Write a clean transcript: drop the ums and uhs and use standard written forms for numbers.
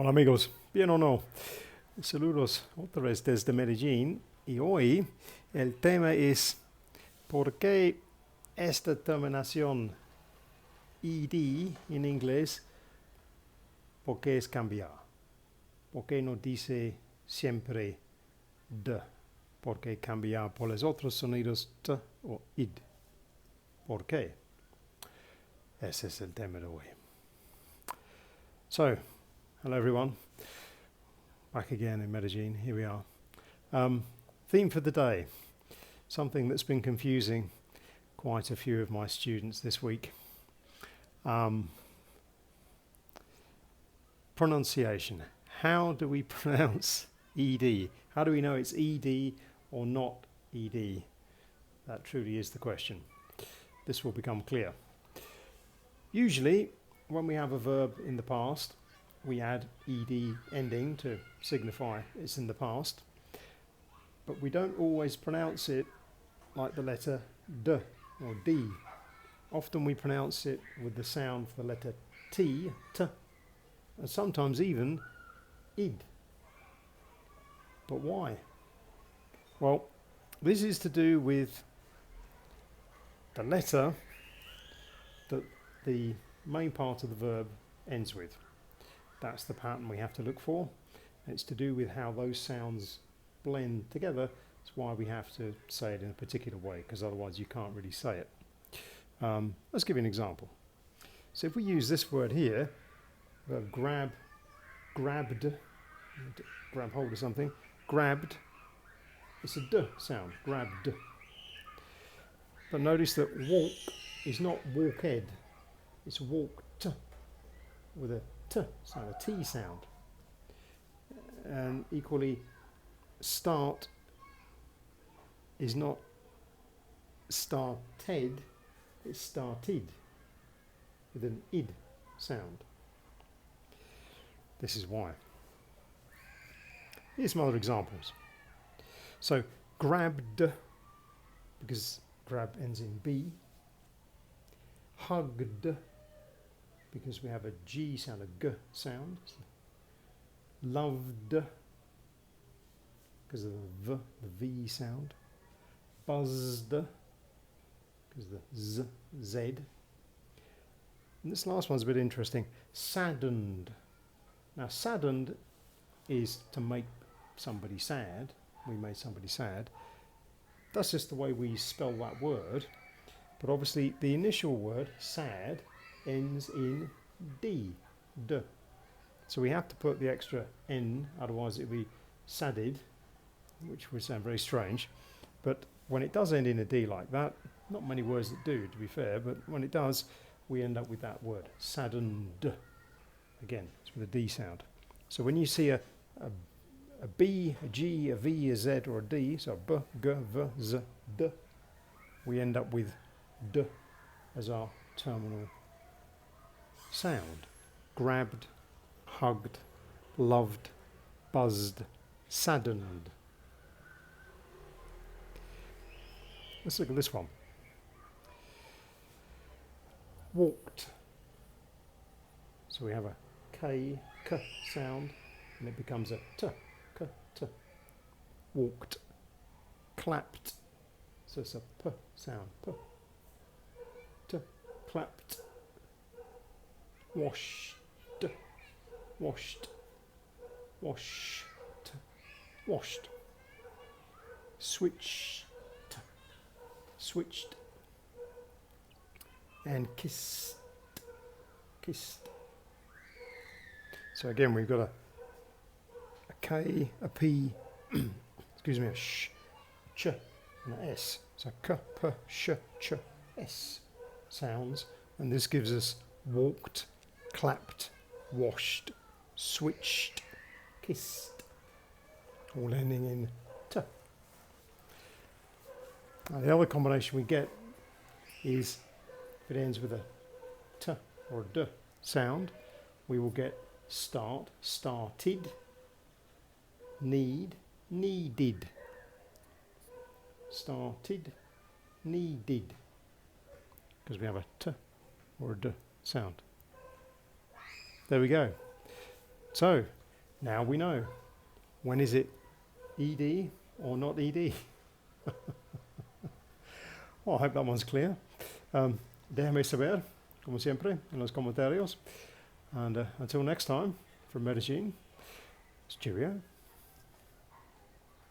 Hola amigos, ¿bien o no? Saludos otra vez desde Medellín y hoy el tema es ¿por qué esta terminación ed en inglés, por qué es cambiar? ¿Por qué no dice siempre d? ¿Por qué cambiar por los otros sonidos t o id? ¿Por qué? Ese es el tema de hoy. So, hello everyone. Back again in Medellin, here we are. Theme for the day, something that's been confusing quite a few of my students this week. Pronunciation. How do we pronounce ed? How do we know it's ed or not ed? That truly is the question. This will become clear. Usually, when we have a verb in the past, we add ed ending to signify it's in the past, but we don't always pronounce it like the letter d or d. Often we pronounce it with the sound for the letter t, and sometimes even id. But why? Well, this is to do with the letter that the main part of the verb ends with. That's the pattern we have to look for. It's to do with how those sounds blend together. That's why we have to say it in a particular way, because otherwise you can't really say it. Let's give you an example. So if we use this word here, grabbed, grab hold of something, grabbed, it's a d sound, grabbed. But notice that walk is not walked, it's walked with a t sound, a t sound. And equally, start is not started, it's started with an id sound. This is why. Here's some other examples. So grabbed, because grab ends in b. Hugged, because we have a g sound, a g sound. Loved, because of the v sound. Buzzed, because of the z. And this last one's a bit interesting. Saddened. Now saddened is to make somebody sad. We made somebody sad. That's just the way we spell that word. But obviously the initial word, sad, ends in d. So we have to put the extra n, otherwise it would be sadded, which would sound very strange. But when it does end in a d like that, not many words that do, to be fair, but when it does, we end up with that word, saddened. Again, it's with a d sound. So when you see a b, a g, a v, a z, or a d, so b, g, v, z, d, we end up with d as our terminal sound. Grabbed, hugged, loved, buzzed, saddened. Let's look at this one. Walked. So we have a k sound, and it becomes a t. Walked. Clapped. So it's a p sound. T. Clapped. Washed. Washed. Washed. Washed. Switched. Switched. And kissed. Kissed. So again, we've got a K, a P, excuse me, a sh, ch, and an S. So k, p, sh, ch, s sounds. And this gives us walked, clapped, washed, switched, kissed, all ending in t. Now the other combination we get is if it ends with a t or a d sound, we will get start, started, need, needed. Started, needed. Because we have a t or a d sound. There we go. So now we know. When is it ED or not ED? Well, I hope that one's clear. Déjame saber, como siempre, en los comentarios. And until next time, from Medellin, it's Cheerio.